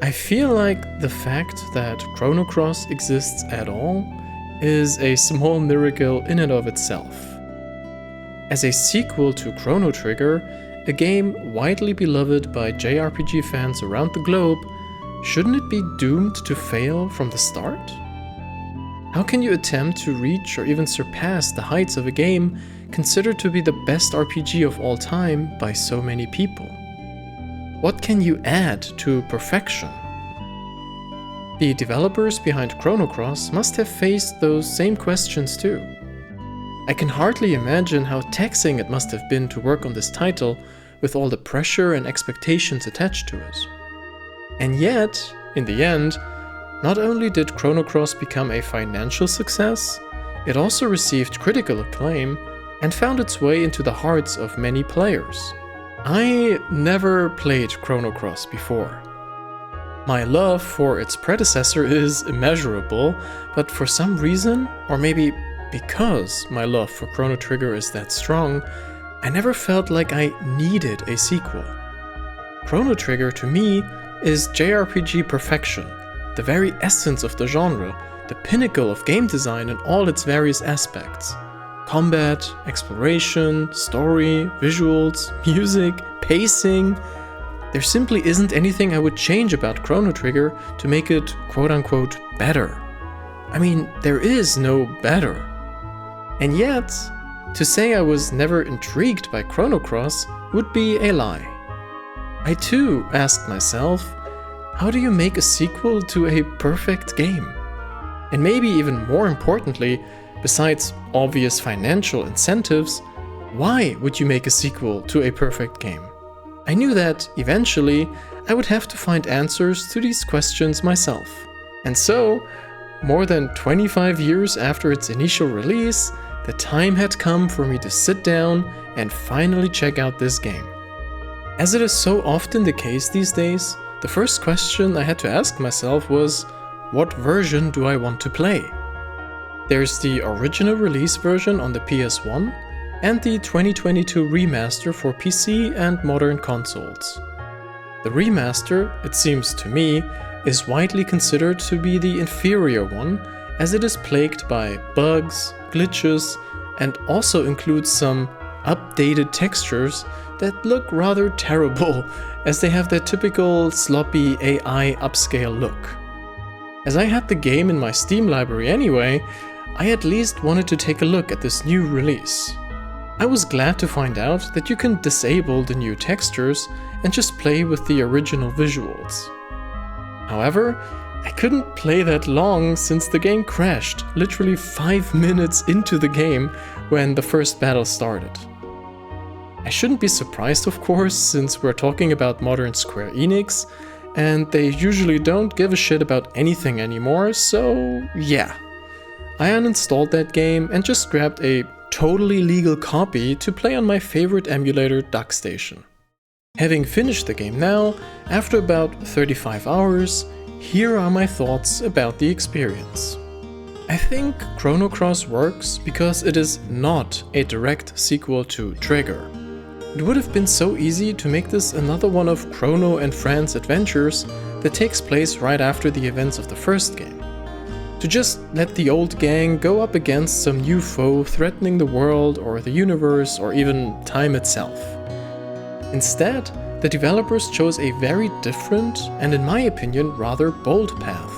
I feel like the fact that Chrono Cross exists at all is a small miracle in and of itself. As a sequel to Chrono Trigger, a game widely beloved by JRPG fans around the globe, shouldn't it be doomed to fail from the start? How can you attempt to reach or even surpass the heights of a game considered to be the best RPG of all time by so many people? What can you add to perfection? The developers behind Chrono Cross must have faced those same questions too. I can hardly imagine how taxing it must have been to work on this title with all the pressure and expectations attached to it. And yet, in the end, not only did Chrono Cross become a financial success, it also received critical acclaim and found its way into the hearts of many players. I never played Chrono Cross before. My love for its predecessor is immeasurable, but for some reason, or maybe because my love for Chrono Trigger is that strong, I never felt like I needed a sequel. Chrono Trigger, to me, is JRPG perfection, the very essence of the genre, the pinnacle of game design in all its various aspects. Combat, exploration, story, visuals, music, pacing. There simply isn't anything I would change about Chrono Trigger to make it quote-unquote better. I mean, there is no better. And yet, to say I was never intrigued by Chrono Cross would be a lie. I too asked myself, how do you make a sequel to a perfect game? And maybe even more importantly, besides obvious financial incentives, why would you make a sequel to a perfect game? I knew that, eventually, I would have to find answers to these questions myself. And so, more than 25 years after its initial release, the time had come for me to sit down and finally check out this game. As it is so often the case these days, the first question I had to ask myself was, what version do I want to play? There's the original release version on the PS1 and the 2022 remaster for PC and modern consoles. The remaster, it seems to me, is widely considered to be the inferior one, as it is plagued by bugs, glitches, and also includes some updated textures that look rather terrible, as they have that typical sloppy AI upscale look. As I had the game in my Steam library anyway, I at least wanted to take a look at this new release. I was glad to find out that you can disable the new textures and just play with the original visuals. However, I couldn't play that long since the game crashed literally 5 minutes into the game when the first battle started. I shouldn't be surprised, of course, since we're talking about modern Square Enix, and they usually don't give a shit about anything anymore, so yeah. I uninstalled that game and just grabbed a totally legal copy to play on my favorite emulator, DuckStation. Having finished the game now, after about 35 hours, here are my thoughts about the experience. I think Chrono Cross works because it is not a direct sequel to Trigger. It would have been so easy to make this another one of Chrono and Friends' adventures that takes place right after the events of the first game. To just let the old gang go up against some new foe threatening the world or the universe or even time itself. Instead, the developers chose a very different and, in my opinion, rather bold path.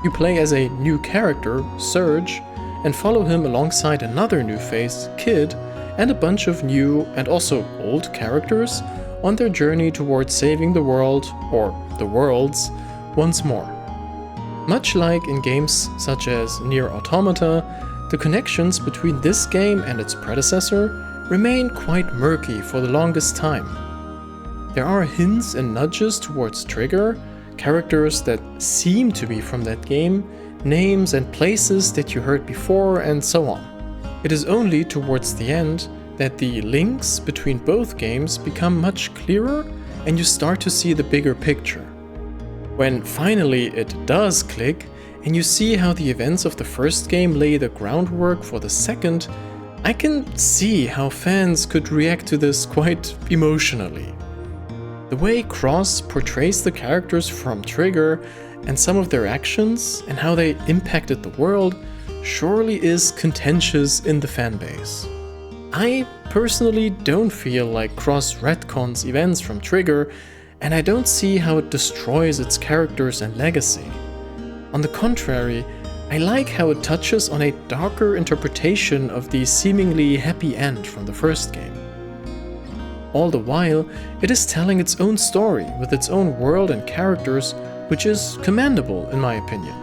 You play as a new character, Surge, and follow him alongside another new face, Kid, and a bunch of new and also old characters on their journey towards saving the world, or the worlds, once more. Much like in games such as Nier Automata, the connections between this game and its predecessor remain quite murky for the longest time. There are hints and nudges towards Trigger, characters that seem to be from that game, names and places that you heard before, and so on. It is only towards the end that the links between both games become much clearer and you start to see the bigger picture. When finally it does click and you see how the events of the first game lay the groundwork for the second, I can see how fans could react to this quite emotionally. The way Cross portrays the characters from Trigger and some of their actions and how they impacted the world surely is contentious in the fanbase. I personally don't feel like Cross retcons events from Trigger, and I don't see how it destroys its characters and legacy. On the contrary, I like how it touches on a darker interpretation of the seemingly happy end from the first game. All the while, it is telling its own story with its own world and characters, which is commendable in my opinion.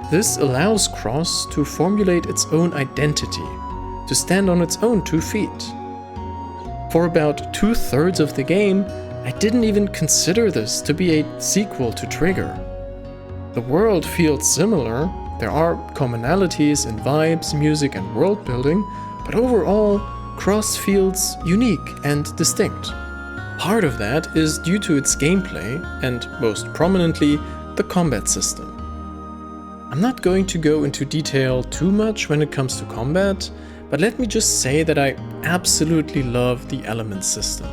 This allows Cross to formulate its own identity, to stand on its own 2 feet. For about 2/3 of the game, I didn't even consider this to be a sequel to Trigger. The world feels similar, there are commonalities in vibes, music and world building, but overall, Cross feels unique and distinct. Part of that is due to its gameplay and, most prominently, the combat system. I'm not going to go into detail too much when it comes to combat, but let me just say that I absolutely love the element system.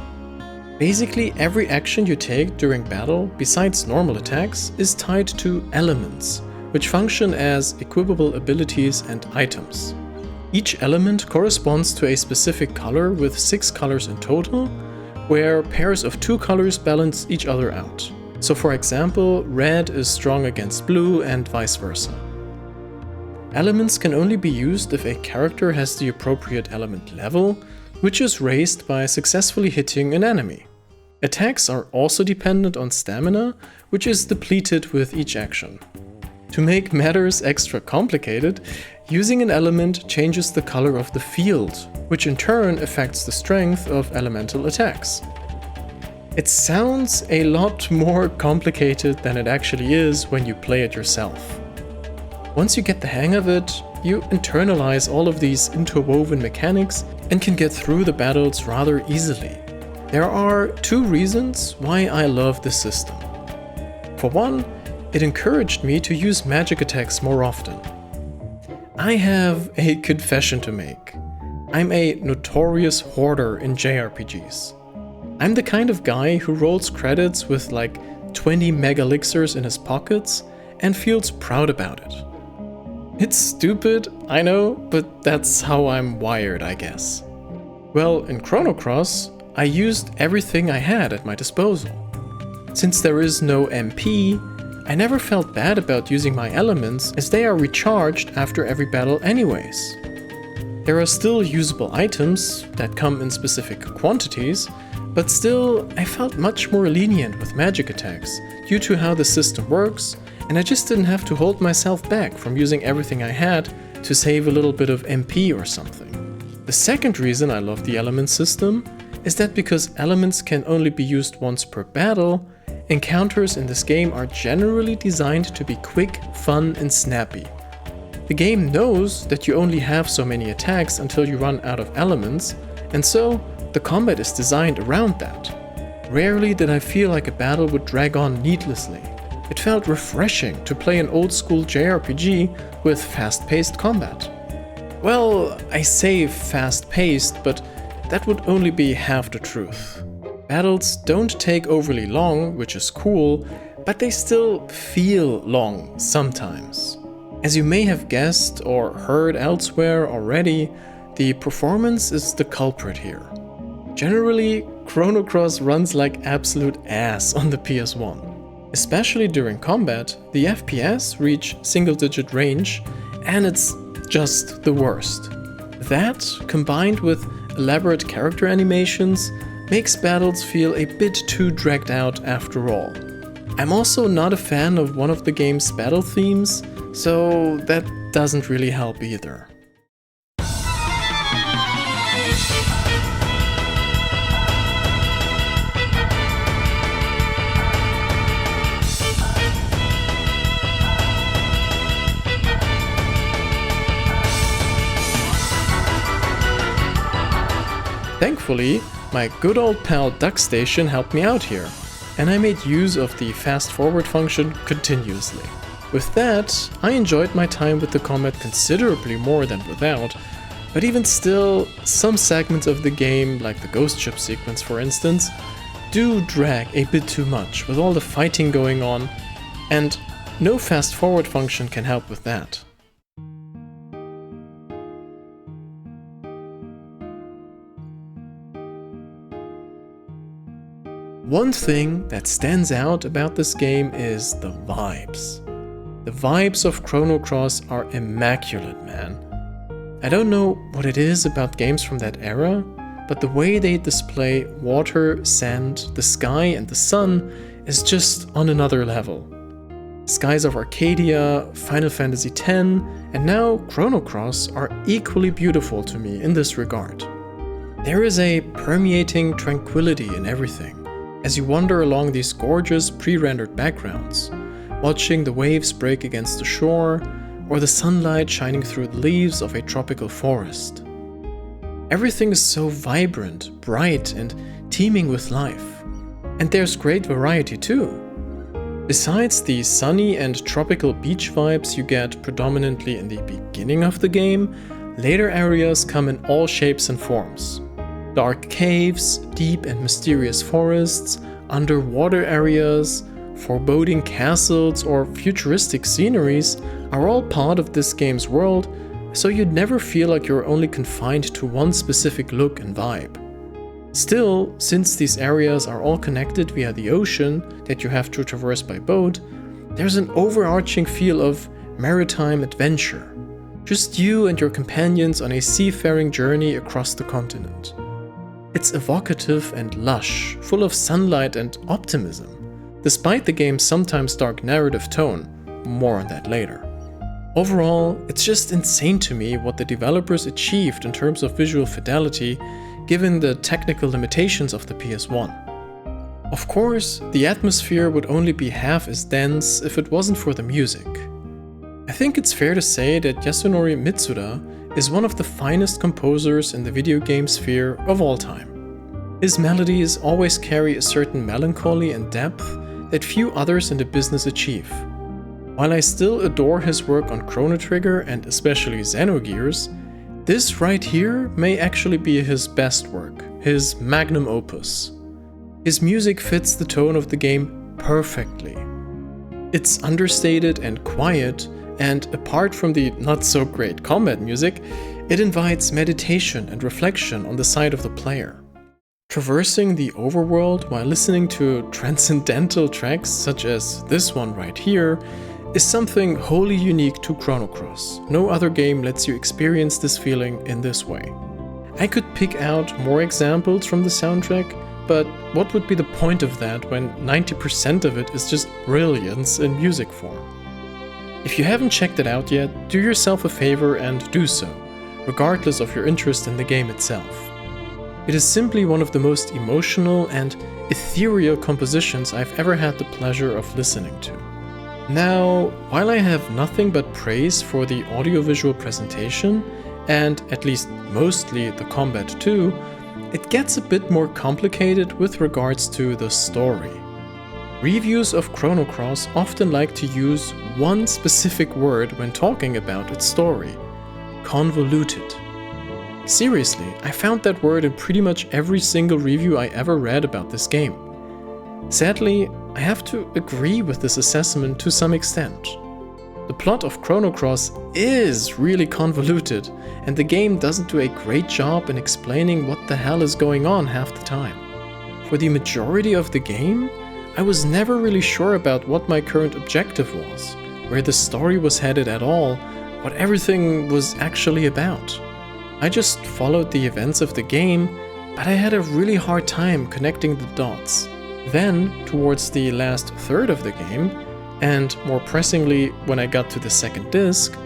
Basically, every action you take during battle, besides normal attacks, is tied to elements, which function as equipable abilities and items. Each element corresponds to a specific color with 6 colors in total, where pairs of 2 colors balance each other out. So for example, red is strong against blue and vice versa. Elements can only be used if a character has the appropriate element level, which is raised by successfully hitting an enemy. Attacks are also dependent on stamina, which is depleted with each action. To make matters extra complicated, using an element changes the color of the field, which in turn affects the strength of elemental attacks. It sounds a lot more complicated than it actually is when you play it yourself. Once you get the hang of it, you internalize all of these interwoven mechanics and can get through the battles rather easily. There are 2 reasons why I love this system. For one, it encouraged me to use magic attacks more often. I have a confession to make. I'm a notorious hoarder in JRPGs. I'm the kind of guy who rolls credits with like 20 megalixirs in his pockets and feels proud about it. It's stupid, I know, but that's how I'm wired, I guess. Well, in Chrono Cross, I used everything I had at my disposal. Since there is no MP, I never felt bad about using my elements as they are recharged after every battle anyways. There are still usable items that come in specific quantities, but still I felt much more lenient with magic attacks due to how the system works, and I just didn't have to hold myself back from using everything I had to save a little bit of MP or something. The second reason I love the element system is that because elements can only be used once per battle, encounters in this game are generally designed to be quick, fun, and snappy. The game knows that you only have so many attacks until you run out of elements, and so the combat is designed around that. Rarely did I feel like a battle would drag on needlessly. It felt refreshing to play an old-school JRPG with fast-paced combat. Well, I say fast-paced, but that would only be half the truth. Battles don't take overly long, which is cool, but they still feel long sometimes. As you may have guessed or heard elsewhere already, the performance is the culprit here. Generally, Chrono Cross runs like absolute ass on the PS1. Especially during combat, the FPS reach single-digit range, and it's just the worst. That, combined with elaborate character animations, makes battles feel a bit too dragged out after all. I'm also not a fan of one of the game's battle themes, so that doesn't really help either. Thankfully, my good old pal DuckStation helped me out here, and I made use of the fast forward function continuously. With that, I enjoyed my time with the combat considerably more than without, but even still, some segments of the game, like the ghost ship sequence for instance, do drag a bit too much with all the fighting going on, and no fast forward function can help with that. One thing that stands out about this game is the vibes. The vibes of Chrono Cross are immaculate, man. I don't know what it is about games from that era, but the way they display water, sand, the sky and the sun is just on another level. Skies of Arcadia, Final Fantasy X, and now Chrono Cross are equally beautiful to me in this regard. There is a permeating tranquility in everything as you wander along these gorgeous pre-rendered backgrounds, watching the waves break against the shore or the sunlight shining through the leaves of a tropical forest. Everything is so vibrant, bright, and teeming with life. And there's great variety too. Besides the sunny and tropical beach vibes you get predominantly in the beginning of the game, later areas come in all shapes and forms. Dark caves, deep and mysterious forests, underwater areas, foreboding castles, or futuristic sceneries are all part of this game's world, so you'd never feel like you're only confined to one specific look and vibe. Still, since these areas are all connected via the ocean that you have to traverse by boat, there's an overarching feel of maritime adventure. Just you and your companions on a seafaring journey across the continent. It's evocative and lush, full of sunlight and optimism, despite the game's sometimes dark narrative tone. More on that later. Overall, it's just insane to me what the developers achieved in terms of visual fidelity, given the technical limitations of the PS1. Of course, the atmosphere would only be half as dense if it wasn't for the music. I think it's fair to say that Yasunori Mitsuda is one of the finest composers in the video game sphere of all time. His melodies always carry a certain melancholy and depth that few others in the business achieve. While I still adore his work on Chrono Trigger and especially Xenogears, this right here may actually be his best work, his magnum opus. His music fits the tone of the game perfectly. It's understated and quiet, and apart from the not-so-great combat music, it invites meditation and reflection on the side of the player. Traversing the overworld while listening to transcendental tracks such as this one right here is something wholly unique to Chrono Cross. No other game lets you experience this feeling in this way. I could pick out more examples from the soundtrack, but what would be the point of that when 90% of it is just brilliance in music form? If you haven't checked it out yet, do yourself a favor and do so, regardless of your interest in the game itself. It is simply one of the most emotional and ethereal compositions I've ever had the pleasure of listening to. Now, while I have nothing but praise for the audiovisual presentation, and at least mostly the combat too, it gets a bit more complicated with regards to the story. Reviews of Chrono Cross often like to use one specific word when talking about its story: convoluted. Seriously, I found that word in pretty much every single review I ever read about this game. Sadly, I have to agree with this assessment to some extent. The plot of Chrono Cross is really convoluted, and the game doesn't do a great job in explaining what the hell is going on half the time. For the majority of the game, I was never really sure about what my current objective was, where the story was headed at all, what everything was actually about. I just followed the events of the game, but I had a really hard time connecting the dots. Then, towards the last third of the game, and more pressingly when I got to the second disc,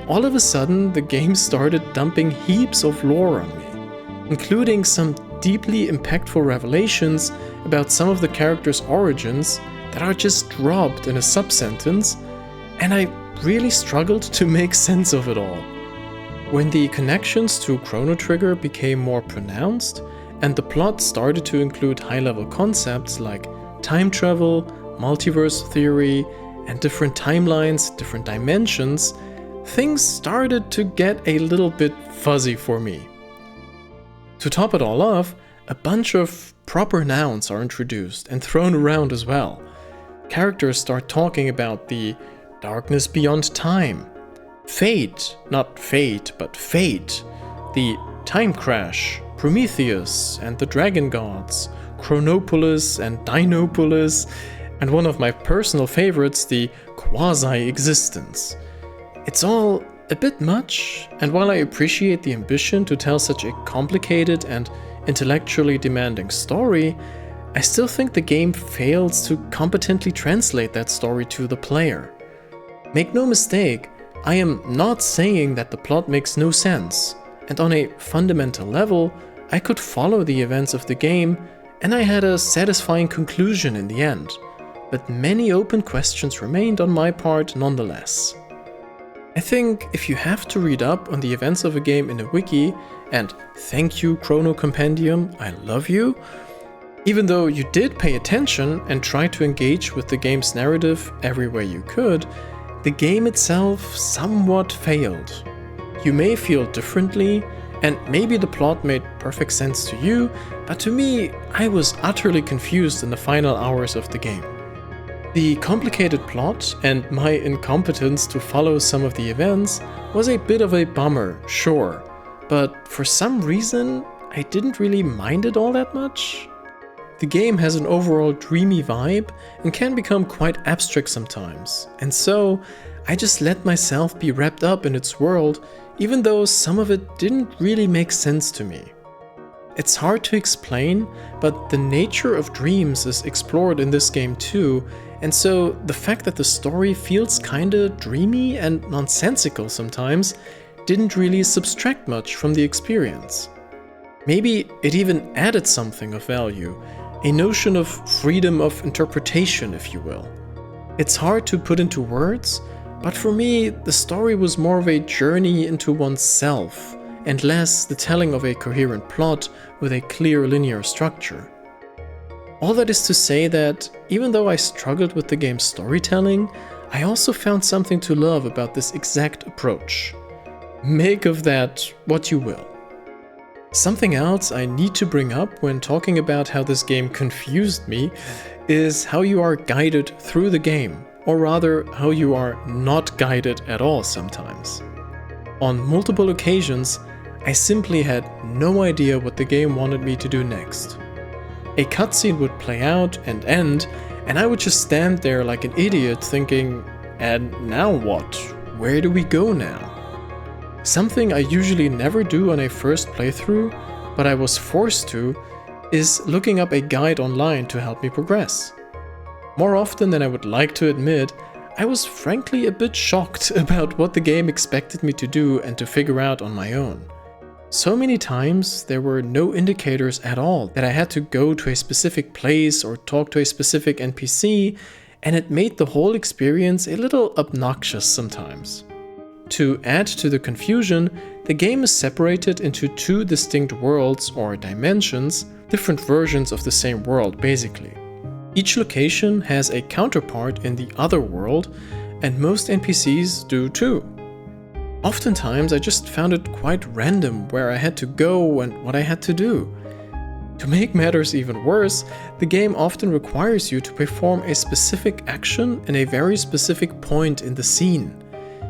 all of a sudden the game started dumping heaps of lore on me, including some deeply impactful revelations about some of the characters' origins that are just dropped in a sub-sentence, and I really struggled to make sense of it all. When the connections to Chrono Trigger became more pronounced, and the plot started to include high-level concepts like time travel, multiverse theory, and different timelines, different dimensions, things started to get a little bit fuzzy for me. To top it all off, a bunch of proper nouns are introduced and thrown around as well. Characters start talking about the darkness beyond time, fate, not fate, but fate, the time crash, Prometheus and the dragon gods, Chronopolis and Dinopolis, and one of my personal favorites, the quasi-existence. It's all a bit much, and while I appreciate the ambition to tell such a complicated and intellectually demanding story, I still think the game fails to competently translate that story to the player. Make no mistake, I am not saying that the plot makes no sense, and on a fundamental level, I could follow the events of the game, and I had a satisfying conclusion in the end, but many open questions remained on my part nonetheless. I think if you have to read up on the events of a game in a wiki, and thank you Chrono Compendium, I love you, even though you did pay attention and try to engage with the game's narrative every way you could, the game itself somewhat failed. You may feel differently, and maybe the plot made perfect sense to you, but to me, I was utterly confused in the final hours of the game. The complicated plot and my incompetence to follow some of the events was a bit of a bummer, sure, but for some reason, I didn't really mind it all that much. The game has an overall dreamy vibe and can become quite abstract sometimes, and so I just let myself be wrapped up in its world, even though some of it didn't really make sense to me. It's hard to explain, but the nature of dreams is explored in this game too, and so the fact that the story feels kinda dreamy and nonsensical sometimes didn't really subtract much from the experience. Maybe it even added something of value, a notion of freedom of interpretation, if you will. It's hard to put into words, but for me, the story was more of a journey into oneself, and less the telling of a coherent plot with a clear linear structure. All that is to say that, even though I struggled with the game's storytelling, I also found something to love about this exact approach. Make of that what you will. Something else I need to bring up when talking about how this game confused me is how you are guided through the game, or rather how you are not guided at all sometimes. On multiple occasions, I simply had no idea what the game wanted me to do next. A cutscene would play out and end, and I would just stand there like an idiot thinking, and now what? Where do we go now? Something I usually never do on a first playthrough, but I was forced to, is looking up a guide online to help me progress. More often than I would like to admit, I was frankly a bit shocked about what the game expected me to do and to figure out on my own. So many times there were no indicators at all that I had to go to a specific place or talk to a specific NPC, and it made the whole experience a little obnoxious sometimes. To add to the confusion, the game is separated into two distinct worlds or dimensions, different versions of the same world basically. Each location has a counterpart in the other world, and most NPCs do too. Oftentimes I just found it quite random where I had to go and what I had to do. To make matters even worse, the game often requires you to perform a specific action in a very specific point in the scene.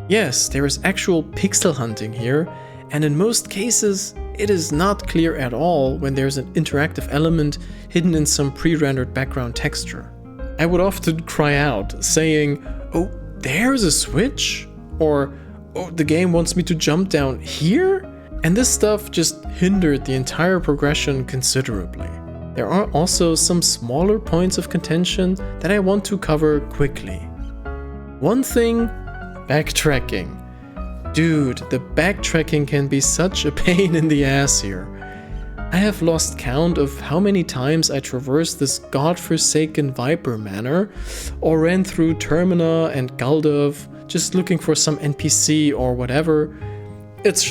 Yes, there is actual pixel hunting here, and in most cases, it is not clear at all when there's an interactive element hidden in some pre-rendered background texture. I would often cry out, saying, "Oh, there's a switch?" Or, "Oh, the game wants me to jump down here?" And this stuff just hindered the entire progression considerably. There are also some smaller points of contention that I want to cover quickly. One thing, backtracking. Dude, the backtracking can be such a pain in the ass here. I have lost count of how many times I traversed this godforsaken Viper Manor, or ran through Termina and Galdov, just looking for some NPC or whatever. It's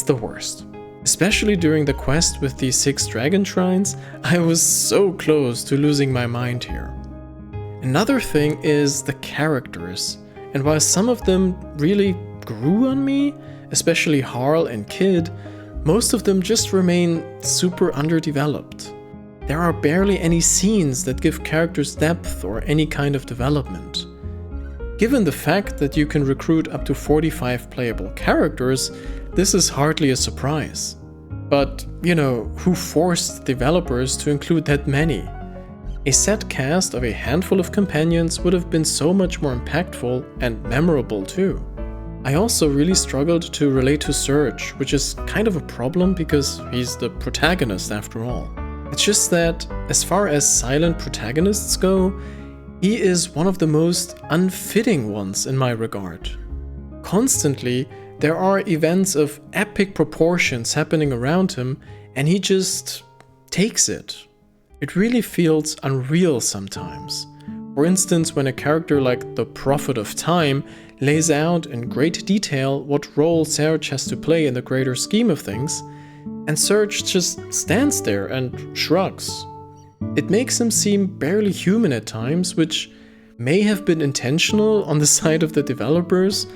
the worst. Especially during the quest with the 6 dragon shrines, I was so close to losing my mind here. Another thing is the characters, and while some of them really grew on me, especially Harl and Kid, most of them just remain super underdeveloped. There are barely any scenes that give characters depth or any kind of development. Given the fact that you can recruit up to 45 playable characters, this is hardly a surprise. But, who forced developers to include that many? A set cast of a handful of companions would have been so much more impactful and memorable too. I also really struggled to relate to Serge, which is kind of a problem because he's the protagonist after all. It's just that, as far as silent protagonists go, he is one of the most unfitting ones in my regard. Constantly, there are events of epic proportions happening around him, and he just takes it. It really feels unreal sometimes. For instance, when a character like the Prophet of Time lays out in great detail what role Serge has to play in the greater scheme of things, and Serge just stands there and shrugs. It makes him seem barely human at times, which may have been intentional on the side of the developers.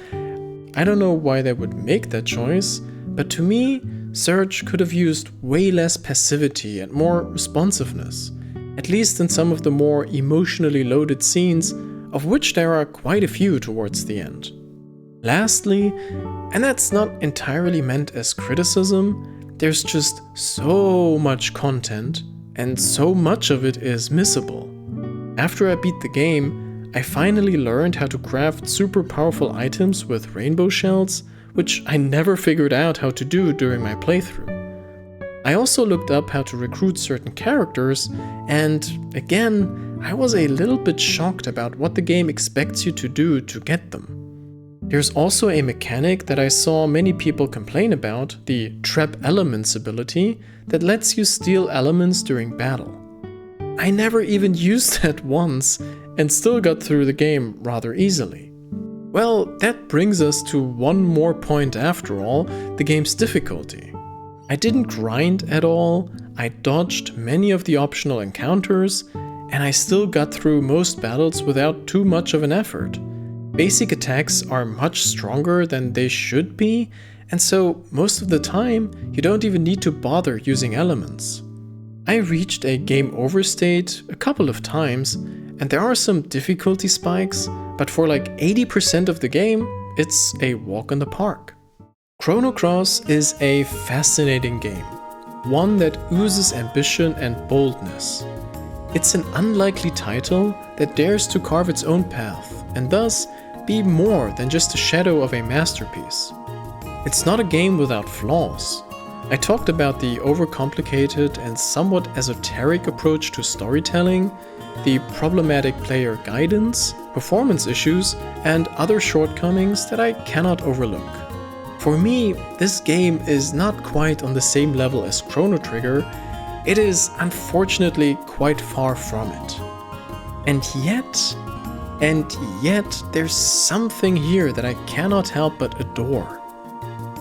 I don't know why they would make that choice, but to me, Serge could have used way less passivity and more responsiveness, at least in some of the more emotionally loaded scenes, of which there are quite a few towards the end. Lastly, and that's not entirely meant as criticism, there's just so much content, and so much of it is missable. After I beat the game, I finally learned how to craft super powerful items with rainbow shells, which I never figured out how to do during my playthrough. I also looked up how to recruit certain characters, and again, I was a little bit shocked about what the game expects you to do to get them. There's also a mechanic that I saw many people complain about, the Trap Elements ability, that lets you steal elements during battle. I never even used that once, and still got through the game rather easily. Well, that brings us to one more point after all, the game's difficulty. I didn't grind at all, I dodged many of the optional encounters, and I still got through most battles without too much of an effort. Basic attacks are much stronger than they should be, and so most of the time you don't even need to bother using elements. I reached a game over state a couple of times, and there are some difficulty spikes, but for like 80% of the game, it's a walk in the park. Chrono Cross is a fascinating game, one that oozes ambition and boldness. It's an unlikely title that dares to carve its own path, and thus be more than just a shadow of a masterpiece. It's not a game without flaws. I talked about the overcomplicated and somewhat esoteric approach to storytelling, the problematic player guidance, performance issues, and other shortcomings that I cannot overlook. For me, this game is not quite on the same level as Chrono Trigger. It is unfortunately quite far from it. And yet, there's something here that I cannot help but adore.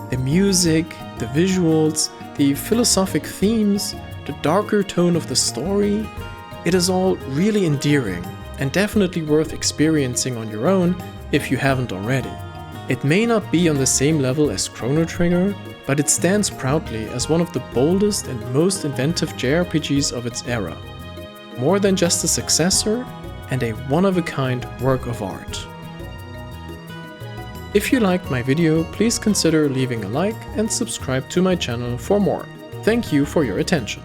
The music, the visuals, the philosophic themes, the darker tone of the story, it is all really endearing and definitely worth experiencing on your own if you haven't already. It may not be on the same level as Chrono Trigger, but it stands proudly as one of the boldest and most inventive JRPGs of its era. More than just a successor, and a one-of-a-kind work of art. If you liked my video, please consider leaving a like and subscribe to my channel for more. Thank you for your attention.